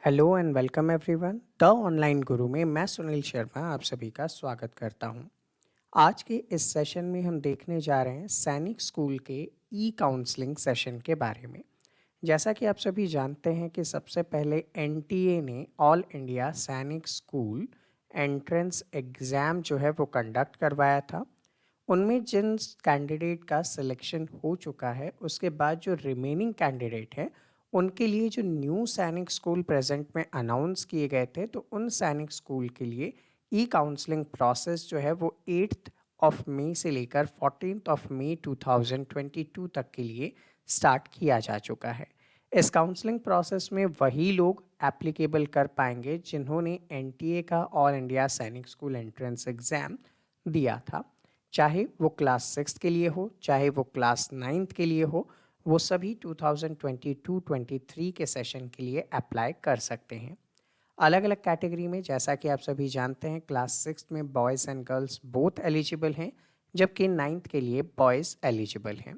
Hello and welcome everyone the online गुरु में मैं सुनील शर्मा आप सभी का स्वागत करता हूं। आज के इस सेशन में हम देखने जा रहे हैं सैनिक स्कूल के ई काउंसलिंग सेशन के बारे में। जैसा कि आप सभी जानते हैं कि सबसे पहले एनटीए ने ऑल इंडिया सैनिक स्कूल एंट्रेंस एग्ज़ाम जो है वो कंडक्ट करवाया था। उनमें जिन कैंडिडेट का सिलेक्शन हो चुका है उसके बाद जो रिमेनिंग कैंडिडेट है उनके लिए जो न्यू सैनिक स्कूल प्रेजेंट में अनाउंस किए गए थे, तो उन सैनिक स्कूल के लिए ई काउंसलिंग प्रोसेस जो है वो 8th ऑफ मई से लेकर 14th ऑफ मई 2022 तक के लिए स्टार्ट किया जा चुका है। इस काउंसलिंग प्रोसेस में वही लोग एप्लीकेबल कर पाएंगे जिन्होंने एनटीए का ऑल इंडिया सैनिक स्कूल एंट्रेंस एग्ज़ाम दिया था। चाहे वो क्लास 6 के लिए हो, चाहे वो क्लास 9th के लिए हो, वो सभी 2022-23 के सेशन के लिए अप्लाई कर सकते हैं। अलग अलग कैटेगरी में, जैसा कि आप सभी जानते हैं, क्लास 6 में boys and girls both eligible हैं, जबकि 9th के लिए बॉयज़ एलिजिबल हैं।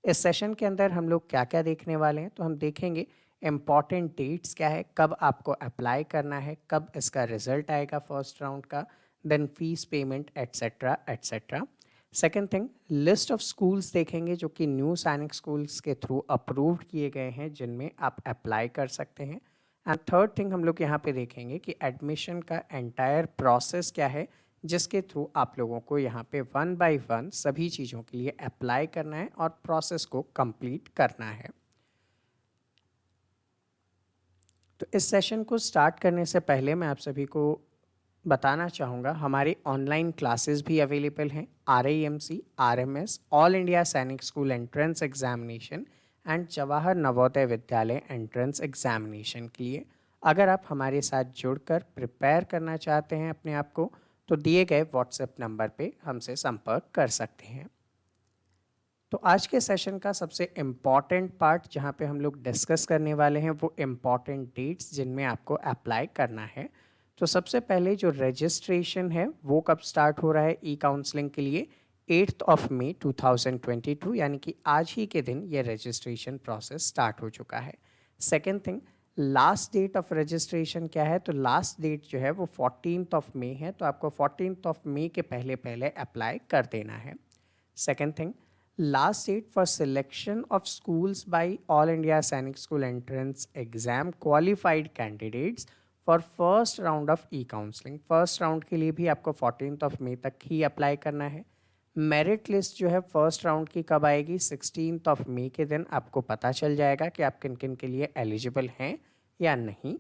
इस सेशन के अंदर हम लोग क्या क्या देखने वाले हैं, तो हम देखेंगे इम्पॉर्टेंट डेट्स क्या है, कब आपको अप्लाई करना है, कब इसका रिजल्ट आएगा फर्स्ट राउंड का, then fees payment etcetera etcetera. Second thing, list of schools देखेंगे जो कि न्यू सैनिक स्कूल्स के थ्रू अप्रूव्ड किए गए हैं जिनमें आप अप्लाई कर सकते हैं। एंड थर्ड थिंग हम लोग यहाँ पे देखेंगे कि एडमिशन का एंटायर प्रोसेस क्या है जिसके थ्रू आप लोगों को यहाँ पे वन बाय वन सभी चीज़ों के लिए अप्लाई करना है और प्रोसेस को कंप्लीट करना है। तो इस सेशन को स्टार्ट करने से पहले मैं आप सभी को बताना चाहूँगा हमारी ऑनलाइन क्लासेस भी अवेलेबल हैं। RIMC, RMS, ऑल इंडिया सैनिक school entrance examination and Jawahar Navodaya Vidyalaya entrance examination के लिए अगर आप हमारे साथ जुड़कर प्रिपेयर करना चाहते हैं अपने आप को, तो दिए गए व्हाट्सएप नंबर पे हमसे संपर्क कर सकते हैं। तो आज के सेशन का सबसे इम्पॉर्टेंट पार्ट जहाँ पे हम लोग डिस्कस करने वाले हैं वो इम्पॉर्टेंट डेट्स जिनमें आपको अप्लाई करना है। तो सबसे पहले जो रजिस्ट्रेशन है वो कब स्टार्ट हो रहा है ई काउंसलिंग के लिए, 8th ऑफ मई 2022, यानी कि आज ही के दिन ये रजिस्ट्रेशन प्रोसेस स्टार्ट हो चुका है। Second thing, last date of registration क्या है, तो लास्ट डेट जो है वो 14th ऑफ मई है, तो आपको 14th ऑफ मई के पहले पहले अप्लाई कर देना है। Second thing, last date for selection of schools by All India Sainik School Entrance Exam qualified candidates for first round of e-counseling. First round के लिए भी आपको 14th ऑफ मई तक ही अप्लाई करना है। मेरिट लिस्ट जो है फर्स्ट राउंड की कब आएगी, 16th ऑफ मई के दिन आपको पता चल जाएगा कि आप किन किन के लिए एलिजिबल हैं या नहीं।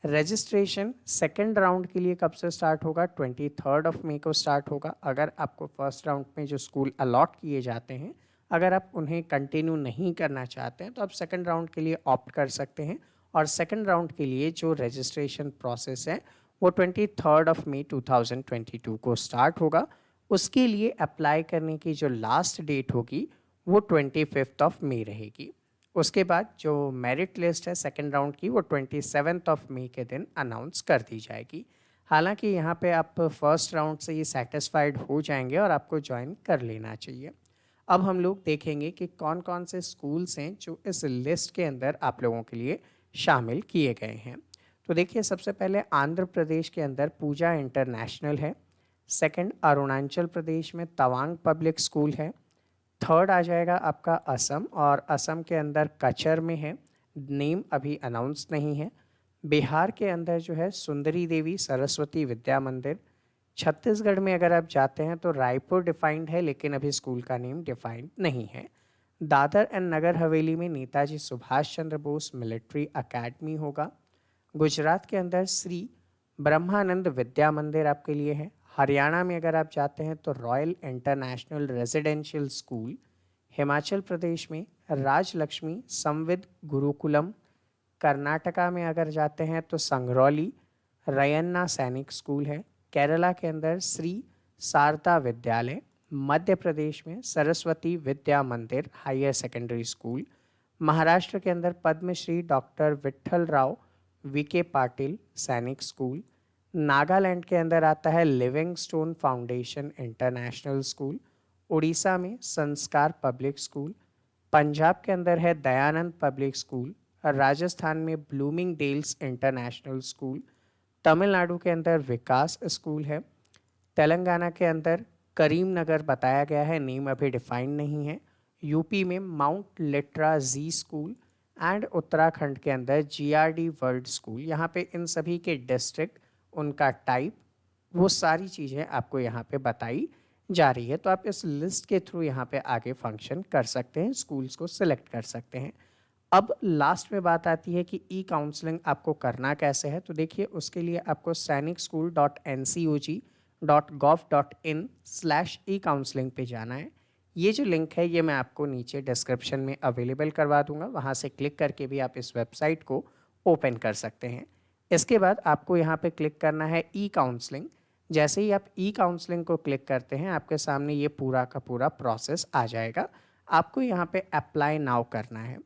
रजिस्ट्रेशन सेकेंड राउंड के लिए कब से स्टार्ट होगा, 23rd ऑफ मई को स्टार्ट होगा। अगर आपको फर्स्ट राउंड में जो स्कूल अलॉट किए जाते हैं अगर आप उन्हें कंटिन्यू नहीं करना चाहते हैं तो आप सेकेंड राउंड के लिए ऑप्ट कर सकते हैं। और सेकेंड राउंड के लिए जो रजिस्ट्रेशन प्रोसेस है वो 23rd ऑफ मई 2022 को स्टार्ट होगा। उसके लिए अप्लाई करने की जो लास्ट डेट होगी वो 25th ऑफ मई रहेगी। उसके बाद जो मेरिट लिस्ट है सेकेंड राउंड की वो 27th ऑफ मई के दिन अनाउंस कर दी जाएगी। हालांकि यहाँ पे आप फर्स्ट राउंड से ये सेटिस्फाइड हो जाएंगे और आपको ज्वाइन कर लेना चाहिए। अब हम लोग देखेंगे कि कौन कौन से स्कूल्स हैं जो इस लिस्ट के अंदर आप लोगों के लिए शामिल किए गए हैं। तो देखिए, सबसे पहले आंध्र प्रदेश के अंदर पूजा इंटरनेशनल है। सेकंड, अरुणाचल प्रदेश में तवांग पब्लिक स्कूल है। थर्ड आ जाएगा आपका असम, और असम के अंदर कचर में है, नेम अभी अनाउंस नहीं है। बिहार के अंदर जो है सुंदरी देवी सरस्वती विद्या मंदिर। छत्तीसगढ़ में अगर आप जाते हैं तो रायपुर डिफाइंड है लेकिन अभी स्कूल का नेम डिफाइंड नहीं है। दादर एंड नगर हवेली में नेताजी सुभाष चंद्र बोस मिलिट्री अकेडमी होगा। गुजरात के अंदर श्री ब्रह्मानंद विद्या मंदिर आपके लिए है। हरियाणा में अगर आप जाते हैं तो Royal International Residential School. Himachal Pradesh में राजलक्ष्मी संविद गुरुकुलम। कर्नाटका में अगर जाते हैं तो संगरौली रयन्ना सैनिक स्कूल है। केरला के अंदर श्री शारदा विद्यालय। मध्य प्रदेश में सरस्वती विद्या मंदिर हायर सेकेंडरी स्कूल। महाराष्ट्र के अंदर पद्मश्री डॉक्टर विट्ठल राव वीके पाटिल सैनिक स्कूल। नागालैंड के अंदर आता है Livingstone foundation international school. Orissa में संस्कार पब्लिक स्कूल। पंजाब के अंदर है दयानंद पब्लिक स्कूल। राजस्थान में Blooming Dales International School, Tamil Nadu के अंदर विकास स्कूल है, तेलंगाना के अंदर करीमनगर बताया गया है, नेम अभी डिफाइन नहीं है, यूपी में Mount Litera Zee school and Uttarakhand के अंदर जीआरडी वर्ल्ड स्कूल। यहाँ पे इन सभी के डिस्ट्रिक्ट, उनका टाइप, वो सारी चीज़ें आपको यहाँ पे बताई जा रही है। तो आप इस लिस्ट के थ्रू यहाँ पे आगे फंक्शन कर सकते हैं, स्कूल्स को सिलेक्ट कर सकते हैं। अब लास्ट में बात आती है कि ई काउंसलिंग आपको करना कैसे है। तो देखिए, उसके लिए आपको sainikSchool.ncog.gov.in/e-counseling पे जाना है। ये जो लिंक है ये मैं आपको नीचे डिस्क्रिप्शन में अवेलेबल करवा दूंगा, वहाँ से क्लिक करके भी आप इस वेबसाइट को ओपन कर सकते हैं। इसके बाद आपको यहाँ पे क्लिक करना है ई काउंसलिंग। जैसे ही आप ई काउंसलिंग को क्लिक करते हैं, आपके सामने ये पूरा का पूरा प्रोसेस आ जाएगा। आपको यहाँ पे अप्लाई नाउ करना है।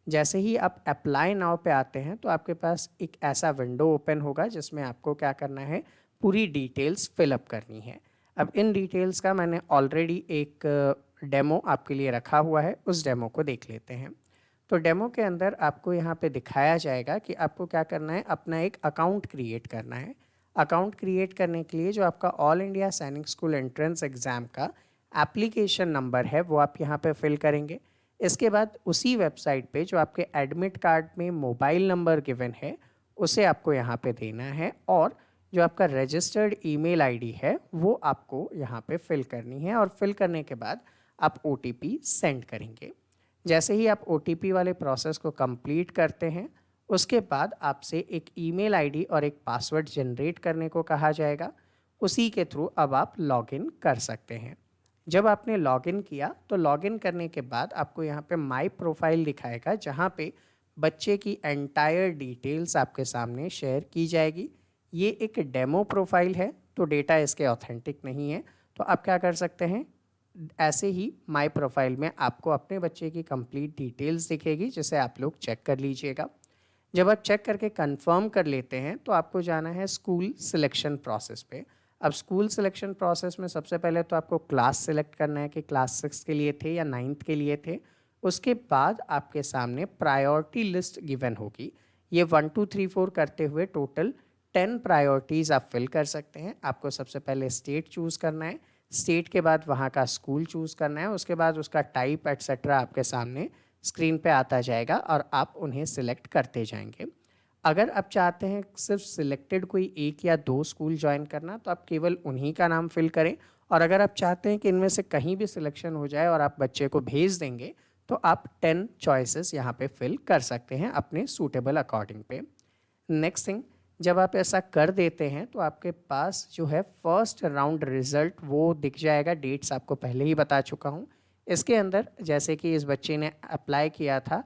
जैसे ही आप अप्लाई नाउ पे आते हैं तो आपके पास एक ऐसा विंडो ओपन होगा जिसमें आपको क्या करना है, पूरी डिटेल्स फिलअप करनी है। अब इन डिटेल्स का मैंने ऑलरेडी एक डेमो आपके लिए रखा हुआ है, उस डेमो को देख लेते हैं। तो डेमो के अंदर आपको यहाँ पे दिखाया जाएगा कि आपको क्या करना है, अपना एक अकाउंट क्रिएट करना है। अकाउंट क्रिएट करने के लिए जो आपका ऑल इंडिया सैनिक स्कूल एंट्रेंस एग्ज़ाम का एप्लीकेशन नंबर है वो आप यहाँ पे फिल करेंगे। इसके बाद उसी वेबसाइट पे जो आपके एडमिट कार्ड में मोबाइल नंबर गिवन है उसे आपको यहाँ पे देना है, और जो आपका रजिस्टर्ड ईमेल आईडी है वो आपको यहाँ पे फिल करनी है, और फिल करने के बाद आप ओटीपी सेंड करेंगे। जैसे ही आप ओटीपी वाले प्रोसेस को कंप्लीट करते हैं, उसके बाद आपसे एक ईमेल आईडी और एक पासवर्ड जनरेट करने को कहा जाएगा। उसी के थ्रू अब आप लॉगिन कर सकते हैं। जब आपने लॉगिन किया तो लॉगिन करने के बाद आपको यहाँ पे माई प्रोफाइल दिखाएगा, जहाँ पे बच्चे की एंटायर डिटेल्स आपके सामने शेयर की जाएगी। ये एक डेमो प्रोफाइल है तो डेटा इसके ऑथेंटिक नहीं है। तो आप क्या कर सकते हैं, ऐसे ही माई प्रोफाइल में आपको अपने बच्चे की कंप्लीट डिटेल्स दिखेगी, जिसे आप लोग चेक कर लीजिएगा। जब आप चेक करके कंफर्म कर लेते हैं तो आपको जाना है स्कूल सिलेक्शन प्रोसेस पे। अब स्कूल सिलेक्शन प्रोसेस में सबसे पहले तो आपको क्लास सिलेक्ट करना है कि क्लास 6 के लिए थे या 9th के लिए थे। उसके बाद आपके सामने प्रायोरिटी लिस्ट गिवन होगी। ये 1 2 3 4 करते हुए टोटल 10 प्रायोरिटीज़ आप फिल कर सकते हैं। आपको सबसे पहले स्टेट चूज़ करना है, स्टेट के बाद वहाँ का स्कूल चूज़ करना है, उसके बाद उसका टाइप एट्सेट्रा आपके सामने स्क्रीन पे आता जाएगा और आप उन्हें सिलेक्ट करते जाएंगे। अगर आप चाहते हैं सिर्फ सिलेक्टेड कोई एक या दो स्कूल ज्वाइन करना तो आप केवल उन्हीं का नाम फिल करें, और अगर आप चाहते हैं कि इनमें से कहीं भी सिलेक्शन हो जाए और आप बच्चे को भेज देंगे तो आप 10 चॉइसेस यहाँ पे फिल कर सकते हैं अपने सूटेबल अकॉर्डिंग पे। नेक्स्ट थिंग, जब आप ऐसा कर देते हैं तो आपके पास जो है फर्स्ट राउंड रिज़ल्ट वो दिख जाएगा। डेट्स आपको पहले ही बता चुका हूँ। इसके अंदर जैसे कि इस बच्चे ने अप्लाई किया था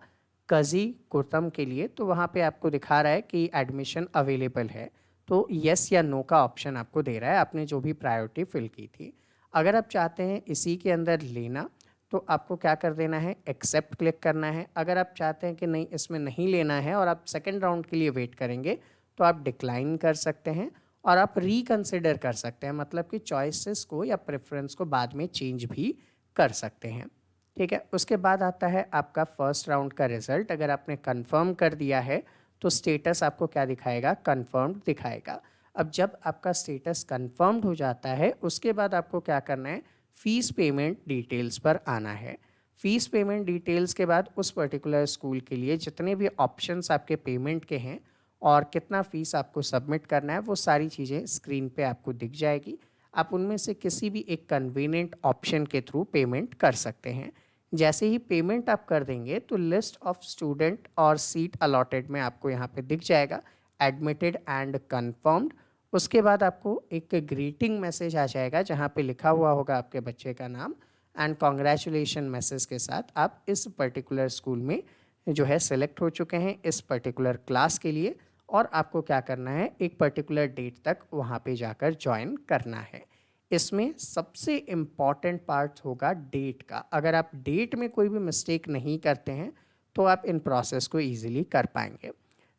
कजी कुर्तम के लिए, तो वहाँ पे आपको दिखा रहा है कि एडमिशन अवेलेबल है, तो येस या नो का ऑप्शन आपको दे रहा है, आपने जो भी प्रायोरिटी फिल की थी। अगर आप चाहते हैं इसी के अंदर लेना तो आपको क्या कर देना है, एक्सेप्ट क्लिक करना है। अगर आप चाहते हैं कि नहीं इसमें नहीं लेना है और आप सेकेंड राउंड के लिए वेट करेंगे तो आप डिक्लाइन कर सकते हैं, और आप रिकन्सिडर कर सकते हैं, मतलब कि चॉइसेस को या प्रेफरेंस को बाद में चेंज भी कर सकते हैं। ठीक है, उसके बाद आता है आपका फर्स्ट राउंड का रिजल्ट। अगर आपने कंफर्म कर दिया है तो स्टेटस आपको क्या दिखाएगा, कंफर्म्ड दिखाएगा। अब जब आपका स्टेटस कंफर्म्ड हो जाता है उसके बाद आपको क्या करना है, फ़ीस पेमेंट डिटेल्स पर आना है। फ़ीस पेमेंट डिटेल्स के बाद उस पर्टिकुलर स्कूल के लिए जितने भी ऑप्शंस आपके पेमेंट के हैं और कितना फ़ीस आपको सबमिट करना है वो सारी चीज़ें स्क्रीन पे आपको दिख जाएगी। आप उनमें से किसी भी एक कन्वीनियंट ऑप्शन के थ्रू पेमेंट कर सकते हैं। जैसे ही पेमेंट आप कर देंगे तो लिस्ट ऑफ स्टूडेंट और सीट अलॉटेड में आपको यहाँ पे दिख जाएगा एडमिटेड एंड कंफर्म्ड। उसके बाद आपको एक ग्रीटिंग मैसेज आ जाएगा जहाँ पे लिखा हुआ होगा आपके बच्चे का नाम, एंड कॉन्ग्रेचुलेशन मैसेज के साथ आप इस पर्टिकुलर स्कूल में जो है सिलेक्ट हो चुके हैं इस पर्टिकुलर क्लास के लिए, और आपको क्या करना है, एक पर्टिकुलर डेट तक वहाँ पे जाकर ज्वाइन करना है। इसमें सबसे इम्पॉर्टेंट पार्ट होगा डेट का। अगर आप डेट में कोई भी मिस्टेक नहीं करते हैं तो आप इन प्रोसेस को ईजिली कर पाएंगे।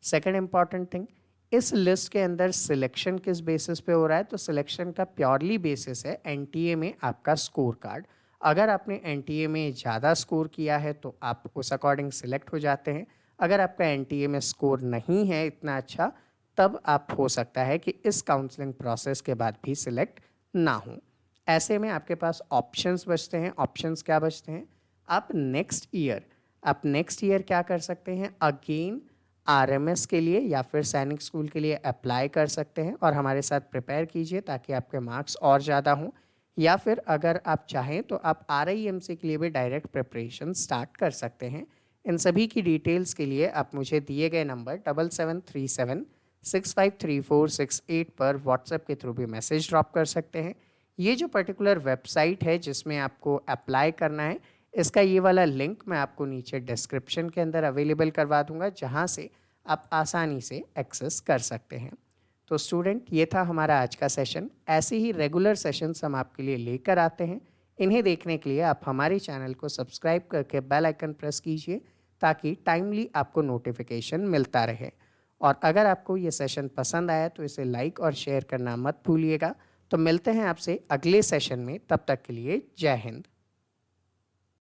सेकेंड इम्पॉर्टेंट थिंग, इस लिस्ट के अंदर सिलेक्शन किस बेसिस पे हो रहा है, तो सिलेक्शन का प्योरली बेसिस है एनटीए में आपका स्कोर कार्ड। अगर आपने एनटीए में ज़्यादा स्कोर किया है तो आप उस अकॉर्डिंग सिलेक्ट हो जाते हैं। अगर आपका एनटीए में स्कोर नहीं है इतना अच्छा, तब आप हो सकता है कि इस काउंसलिंग प्रोसेस के बाद भी सिलेक्ट ना हो। ऐसे में आपके पास ऑप्शंस बचते हैं। ऑप्शंस क्या बचते हैं? आप नेक्स्ट ईयर क्या कर सकते हैं? अगेन आरएमएस के लिए या फिर सैनिक स्कूल के लिए अप्लाई कर सकते हैं और हमारे साथ प्रिपेयर कीजिए ताकि आपके मार्क्स और ज़्यादा हों। या फिर अगर आप चाहें तो आप आरआईएमसी के लिए भी डायरेक्ट प्रिपरेशन स्टार्ट कर सकते हैं। इन सभी की डिटेल्स के लिए आप मुझे दिए गए नंबर 7737653468 पर व्हाट्सएप के थ्रू भी मैसेज ड्रॉप कर सकते हैं। ये जो पर्टिकुलर वेबसाइट है जिसमें आपको अप्लाई करना है, इसका ये वाला लिंक मैं आपको नीचे डिस्क्रिप्शन के अंदर अवेलेबल करवा दूंगा, जहाँ से आप आसानी से एक्सेस कर सकते हैं। तो स्टूडेंट, ये था हमारा आज का सेशन। ऐसे ही रेगुलर सेशंस हम आपके लिए लेकर आते हैं। इन्हें देखने के लिए आप हमारे चैनल को सब्सक्राइब करके बेल आइकन प्रेस कीजिए ताकि टाइमली आपको नोटिफिकेशन मिलता रहे। और अगर आपको ये सेशन पसंद आया तो इसे लाइक और शेयर करना मत भूलिएगा। तो मिलते हैं आपसे अगले सेशन में, तब तक के लिए जय हिंद।